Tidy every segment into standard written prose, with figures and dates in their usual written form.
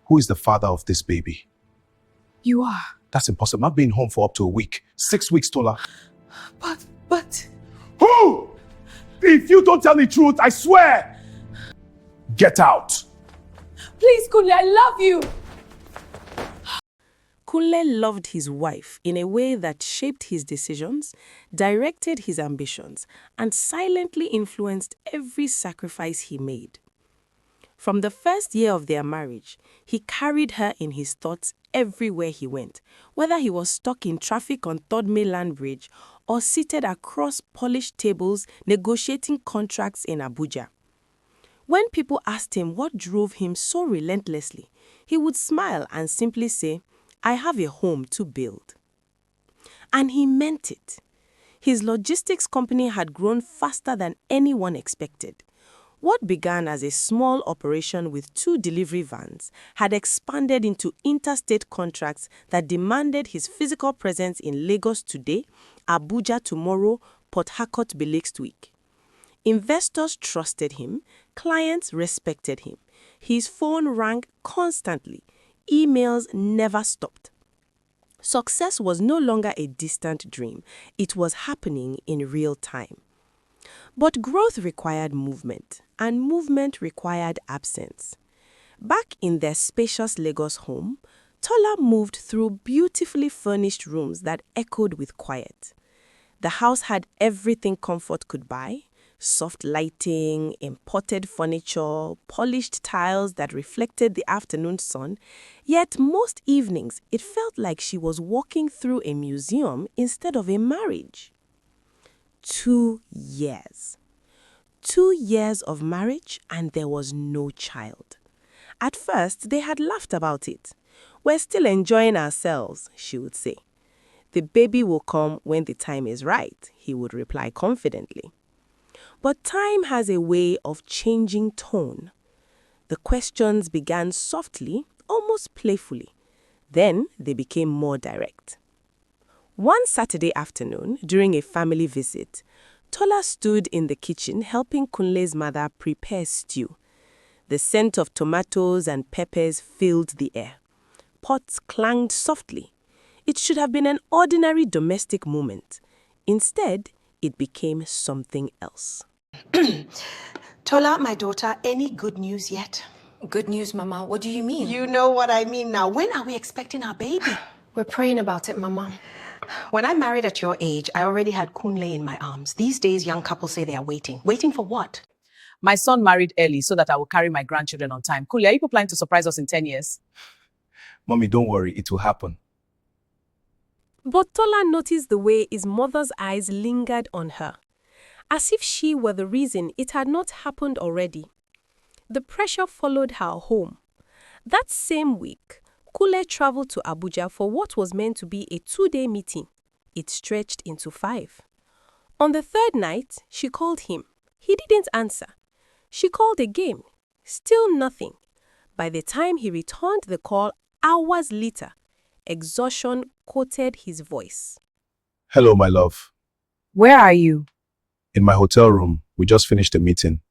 Who is the father of this baby? You are. That's impossible. I've been home for up to a week. 6 weeks, Tola. But... Who? If you don't tell the truth, I swear! Get out! Please, Kunle, I love you! Kunle loved his wife in a way that shaped his decisions, directed his ambitions, and silently influenced every sacrifice he made. From the first year of their marriage, he carried her in his thoughts everywhere he went, whether he was stuck in traffic on Third Mainland Bridge or seated across polished tables negotiating contracts in Abuja. When people asked him what drove him so relentlessly, he would smile and simply say, "I have a home to build." And he meant it. His logistics company had grown faster than anyone expected. What began as a small operation with 2 delivery vans had expanded into interstate contracts that demanded his physical presence in Lagos today, Abuja tomorrow, Port Harcourt next week. Investors trusted him, clients respected him. His phone rang constantly. Emails never stopped. Success was no longer a distant dream. It was happening in real time. But growth required movement, and movement required absence. Back in their spacious Lagos home, Tola moved through beautifully furnished rooms that echoed with quiet. The house had everything comfort could buy: soft lighting, imported furniture, polished tiles that reflected the afternoon sun. Yet most evenings, it felt like she was walking through a museum instead of a marriage. 2 years. 2 years of marriage, and there was no child. At first, they had laughed about it. "We're still enjoying ourselves," she would say. "The baby will come when the time is right," he would reply confidently. But time has a way of changing tone. The questions began softly, almost playfully. Then they became more direct. One Saturday afternoon, during a family visit, Tola stood in the kitchen helping Kunle's mother prepare stew. The scent of tomatoes and peppers filled the air. Pots clanged softly. It should have been an ordinary domestic moment. Instead, it became something else. Tola, my daughter, any good news yet? Good news, Mama. What do you mean? You know what I mean now. When are we expecting our baby? We're praying about it, Mama. When I married at your age, I already had Kunle in my arms. These days, young couples say they are waiting. Waiting for what? My son married early so that I will carry my grandchildren on time. Kunle, are you planning to surprise us in 10 years? Mommy, don't worry. It will happen. But Tola noticed the way his mother's eyes lingered on her, as if she were the reason it had not happened already. The pressure followed her home. That same week, Kunle traveled to Abuja for what was meant to be a 2-day meeting. It stretched into 5. On the 3rd night, she called him. He didn't answer. She called again. Still nothing. By the time he returned the call hours later, exhaustion coated his voice. Hello, my love. Where are you? In my hotel room. We just finished a meeting.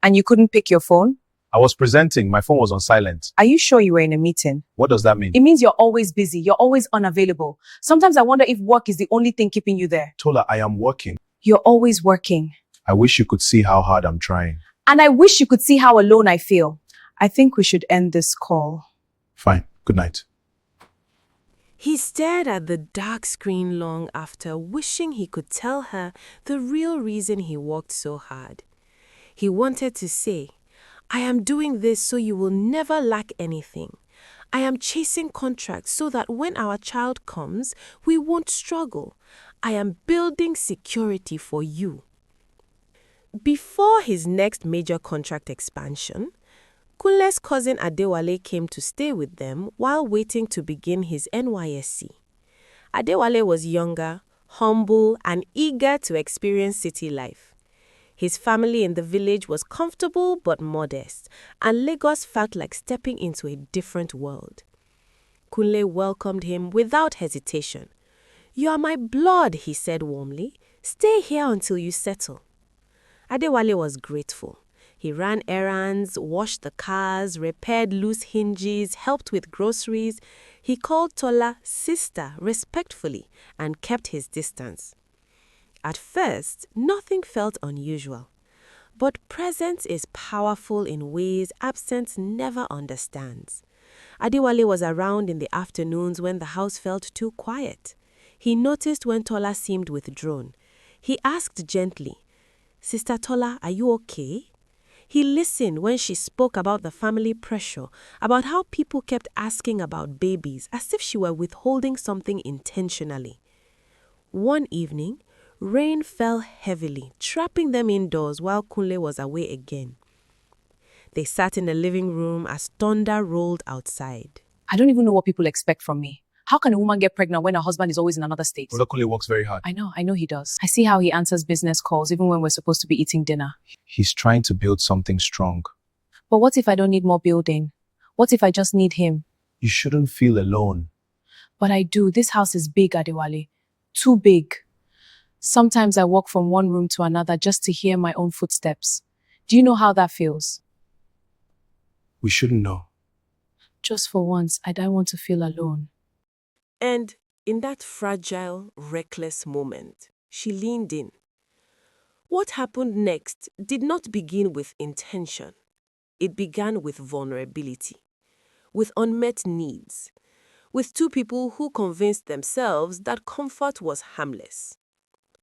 And you couldn't pick your phone? I was presenting. My phone was on silent. Are you sure you were in a meeting? What does that mean? It means you're always busy. You're always unavailable. Sometimes I wonder if work is the only thing keeping you there. Tola, I am working. You're always working. I wish you could see how hard I'm trying. And I wish you could see how alone I feel. I think we should end this call. Fine. Good night. He stared at the dark screen long after, wishing he could tell her the real reason he worked so hard. He wanted to say, "I am doing this so you will never lack anything. I am chasing contracts so that when our child comes, we won't struggle. I am building security for you." Before his next major contract expansion, Kunle's cousin Adewale came to stay with them while waiting to begin his NYSC. Adewale was younger, humble, and eager to experience city life. His family in the village was comfortable but modest, and Lagos felt like stepping into a different world. Kunle welcomed him without hesitation. "You are my blood," he said warmly. "Stay here until you settle." Adewale was grateful. He ran errands, washed the cars, repaired loose hinges, helped with groceries. He called Tola sister respectfully and kept his distance. At first, nothing felt unusual. But presence is powerful in ways absence never understands. Adewale was around in the afternoons when the house felt too quiet. He noticed when Tola seemed withdrawn. He asked gently, "Sister Tola, are you okay?" He listened when she spoke about the family pressure, about how people kept asking about babies as if she were withholding something intentionally. One evening, rain fell heavily, trapping them indoors while Kunle was away again. They sat in the living room as thunder rolled outside. I don't even know what people expect from me. How can a woman get pregnant when her husband is always in another state? Brother Kunle works very hard. I know he does. I see how he answers business calls even when we're supposed to be eating dinner. He's trying to build something strong. But what if I don't need more building? What if I just need him? You shouldn't feel alone. But I do. This house is big, Adewale. Too big. Sometimes I walk from one room to another just to hear my own footsteps. Do you know how that feels? We shouldn't know. Just for once, I don't want to feel alone. And in that fragile, reckless moment, she leaned in. What happened next did not begin with intention. It began with vulnerability, with unmet needs, with two people who convinced themselves that comfort was harmless.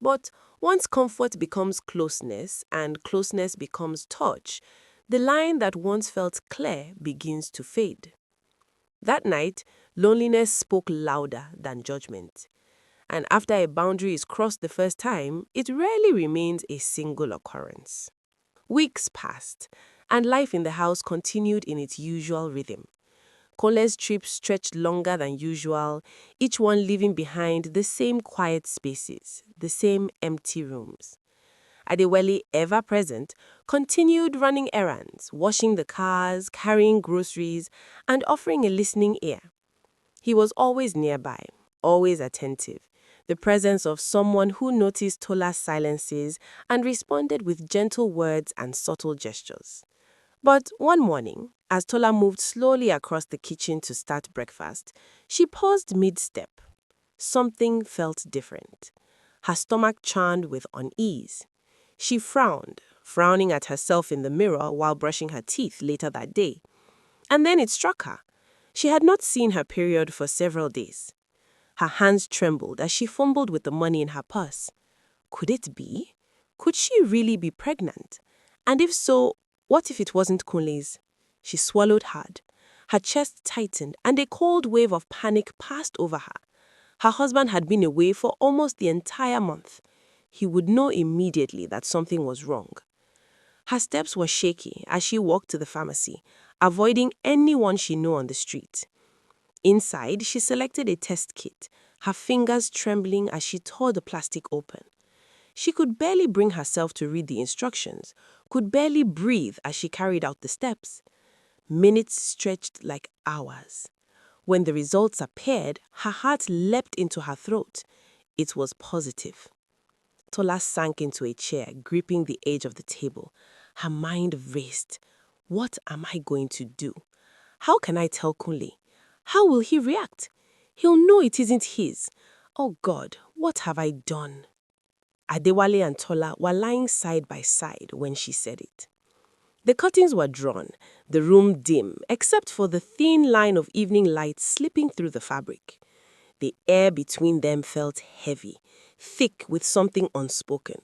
But once comfort becomes closeness and closeness becomes touch, the line that once felt clear begins to fade. That night, loneliness spoke louder than judgment. And after a boundary is crossed the first time, it rarely remains a single occurrence. Weeks passed, and life in the house continued in its usual rhythm. Kunle's trips stretched longer than usual, each one leaving behind the same quiet spaces, the same empty rooms. Adewale, ever present, continued running errands, washing the cars, carrying groceries, and offering a listening ear. He was always nearby, always attentive, the presence of someone who noticed Tola's silences and responded with gentle words and subtle gestures. But one morning, as Tola moved slowly across the kitchen to start breakfast, she paused mid-step. Something felt different. Her stomach churned with unease. She frowned, frowning at herself in the mirror while brushing her teeth later that day. And then it struck her. She had not seen her period for several days. Her hands trembled as she fumbled with the money in her purse. Could it be? Could she really be pregnant? And if so, what if it wasn't Kunle's? She swallowed hard. Her chest tightened and a cold wave of panic passed over her. Her husband had been away for almost the entire month. He would know immediately that something was wrong. Her steps were shaky as she walked to the pharmacy, avoiding anyone she knew on the street. Inside, she selected a test kit, her fingers trembling as she tore the plastic open. She could barely bring herself to read the instructions, could barely breathe as she carried out the steps. Minutes stretched like hours. When the results appeared, her heart leapt into her throat. It was positive. Tola sank into a chair, gripping the edge of the table. Her mind raced. What am I going to do? How can I tell Kunle? How will he react? He'll know it isn't his. Oh God, what have I done? Adewale and Tola were lying side by side when she said it. The curtains were drawn, the room dim, except for the thin line of evening light slipping through the fabric. The air between them felt heavy, thick with something unspoken.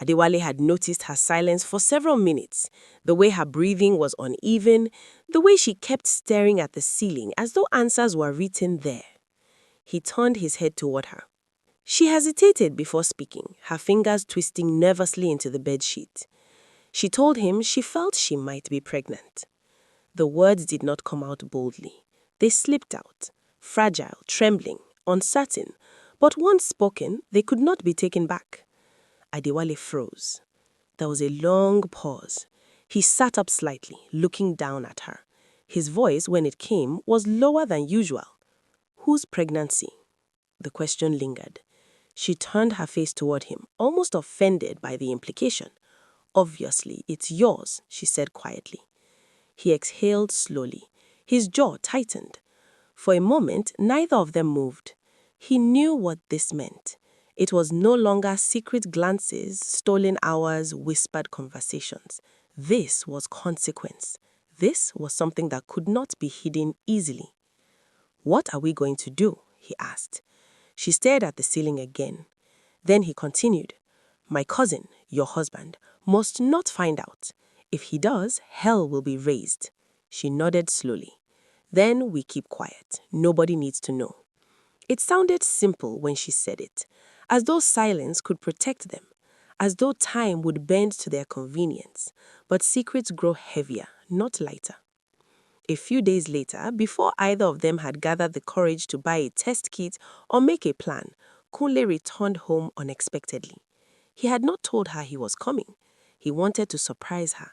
Adewale had noticed her silence for several minutes, the way her breathing was uneven, the way she kept staring at the ceiling as though answers were written there. He turned his head toward her. She hesitated before speaking, her fingers twisting nervously into the bedsheet. She told him she felt she might be pregnant. The words did not come out boldly. They slipped out, fragile, trembling, uncertain, but once spoken, they could not be taken back. Adewale froze. There was a long pause. He sat up slightly, looking down at her. His voice, when it came, was lower than usual. Whose pregnancy? The question lingered. She turned her face toward him, almost offended by the implication. Obviously, it's yours, she said quietly. He exhaled slowly. His jaw tightened. For a moment, neither of them moved. He knew what this meant. It was no longer secret glances, stolen hours, whispered conversations. This was consequence. This was something that could not be hidden easily. "What are we going to do?" he asked. She stared at the ceiling again. Then he continued, "My cousin, your husband, must not find out. If he does, hell will be raised." She nodded slowly. "Then we keep quiet. Nobody needs to know." It sounded simple when she said it, as though silence could protect them, as though time would bend to their convenience. But secrets grow heavier, not lighter. A few days later, before either of them had gathered the courage to buy a test kit or make a plan, Kunle returned home unexpectedly. He had not told her he was coming. He wanted to surprise her.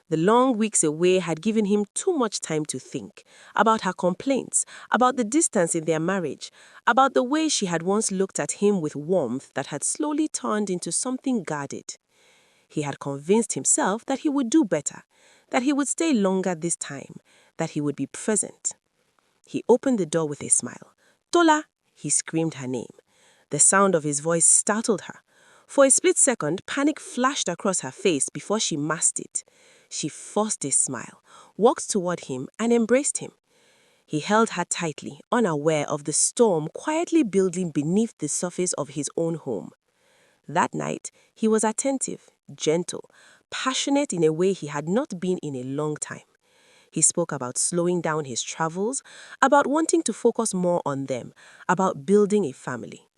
The long weeks away had given him too much time to think about her complaints, about the distance in their marriage, about the way she had once looked at him with warmth that had slowly turned into something guarded. He had convinced himself that he would do better, that he would stay longer this time, that he would be present. He opened the door with a smile. "Tola!" He screamed her name. The sound of his voice startled her. For a split second, panic flashed across her face before she masked it. She forced a smile, walked toward him, and embraced him. He held her tightly, unaware of the storm quietly building beneath the surface of his own home. That night, he was attentive, gentle, passionate in a way he had not been in a long time. He spoke about slowing down his travels, about wanting to focus more on them, about building a family.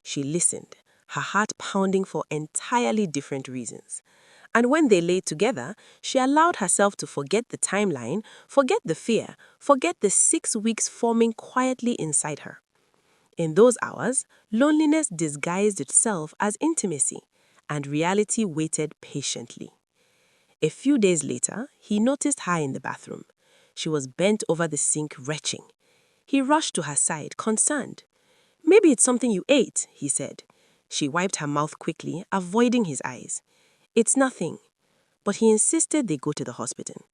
She listened, her heart pounding for entirely different reasons. And when they lay together, she allowed herself to forget the timeline, forget the fear, forget the 6 weeks forming quietly inside her. In those hours, loneliness disguised itself as intimacy, and reality waited patiently. A few days later, he noticed her in the bathroom. She was bent over the sink, retching. He rushed to her side, concerned. "Maybe it's something you ate," he said. She wiped her mouth quickly, avoiding his eyes. "It's nothing." But he insisted they go to the hospital.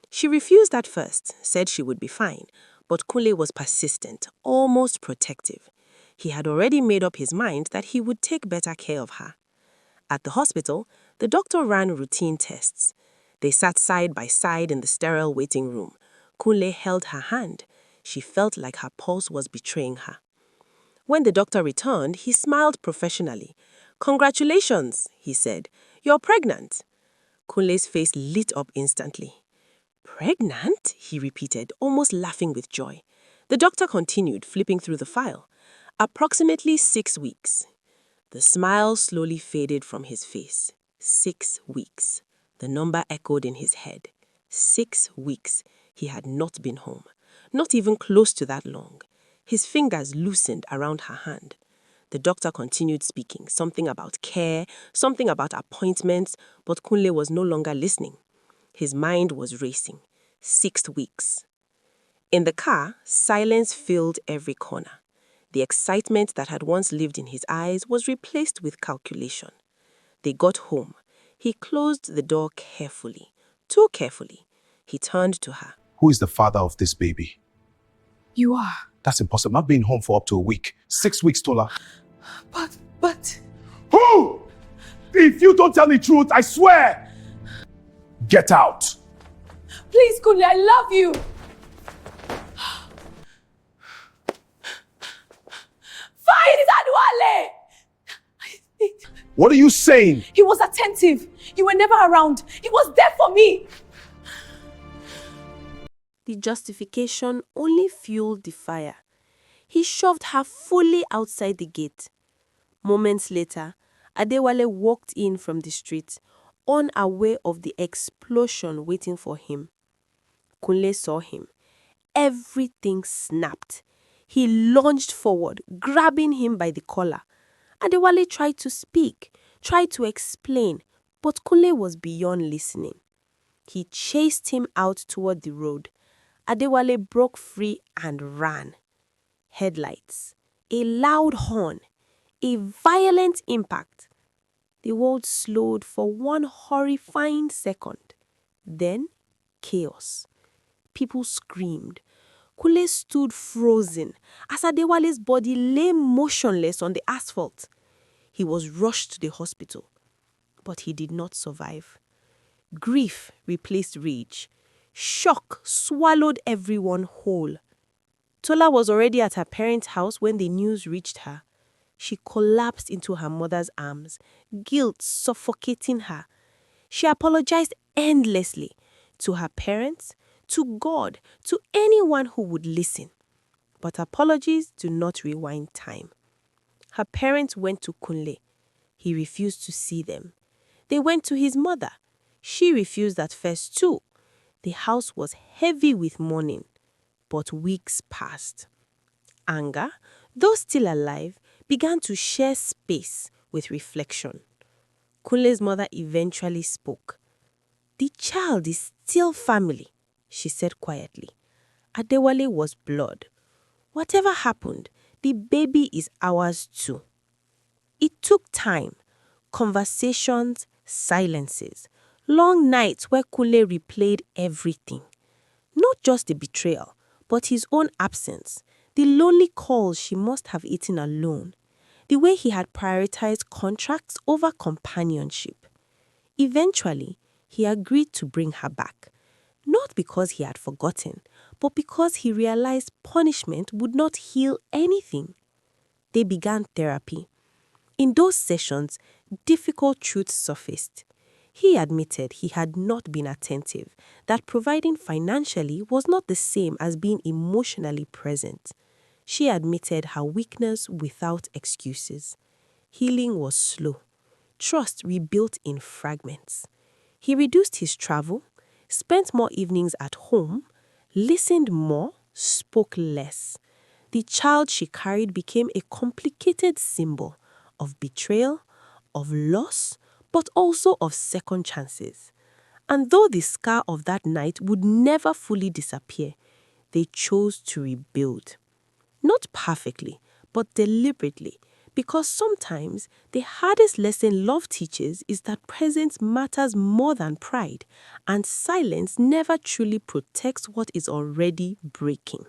She refused at first, said she would be fine, but Kunle was persistent, almost protective. He had already made up his mind that he would take better care of her. At the hospital, the doctor ran routine tests. They sat side by side in the sterile waiting room. Kunle held her hand. She felt like her pulse was betraying her. When the doctor returned, he smiled professionally. "Congratulations," he said. "You're pregnant." Kunle's face lit up instantly. "Pregnant?" he repeated, almost laughing with joy. The doctor continued, flipping through the file. "Approximately 6 weeks." The smile slowly faded from his face. 6 weeks. The number echoed in his head. 6 weeks. He had not been home. Not even close to that long. His fingers loosened around her hand. The doctor continued speaking, something about care, something about appointments, but Kunle was no longer listening. His mind was racing. 6 weeks. In the car, silence filled every corner. The excitement that had once lived in his eyes was replaced with calculation. They got home. He closed the door carefully, too carefully. He turned to her. Who is the father of this baby? You are. That's impossible. I've been home for up to a week. 6 weeks, Tola. But... Who? If you don't tell the truth, I swear! Get out! Please, Kunle, I love you! Fight, Adwale! What are you saying? He was attentive. You were never around. He was there for me. The justification only fueled the fire. He shoved her fully outside the gate. Moments later, Adewale walked in from the street, unaware of the explosion waiting for him. Kunle saw him. Everything snapped. He lunged forward, grabbing him by the collar. Adewale tried to speak, tried to explain, but Kunle was beyond listening. He chased him out toward the road. Adewale broke free and ran. Headlights, a loud horn, a violent impact. The world slowed for one horrifying second. Then, chaos. People screamed. Kunle stood frozen as Adewale's body lay motionless on the asphalt. He was rushed to the hospital, but he did not survive. Grief replaced rage. Shock swallowed everyone whole. Tola was already at her parents' house when the news reached her. She collapsed into her mother's arms, guilt suffocating her. She apologized endlessly to her parents, to God, to anyone who would listen. But apologies do not rewind time. Her parents went to Kunle. He refused to see them. They went to his mother. She refused at first too. The house was heavy with mourning. But weeks passed. Anger, though still alive, began to share space with reflection. Kunle's mother eventually spoke. "The child is still family," she said quietly. "Adewale was blood. Whatever happened, the baby is ours too." It took time, conversations, silences, long nights where Kunle replayed everything. Not just the betrayal, but his own absence, the lonely calls she must have eaten alone, the way he had prioritized contracts over companionship. Eventually, he agreed to bring her back, not because he had forgotten, but because he realized punishment would not heal anything. They began therapy. In those sessions, difficult truths surfaced. He admitted he had not been attentive, that providing financially was not the same as being emotionally present. She admitted her weakness without excuses. Healing was slow. Trust rebuilt in fragments. He reduced his travel, spent more evenings at home, listened more, spoke less. The child she carried became a complicated symbol of betrayal, of loss, but also of second chances. And though the scar of that night would never fully disappear, they chose to rebuild. Not perfectly, but deliberately, because sometimes the hardest lesson love teaches is that presence matters more than pride, and silence never truly protects what is already breaking.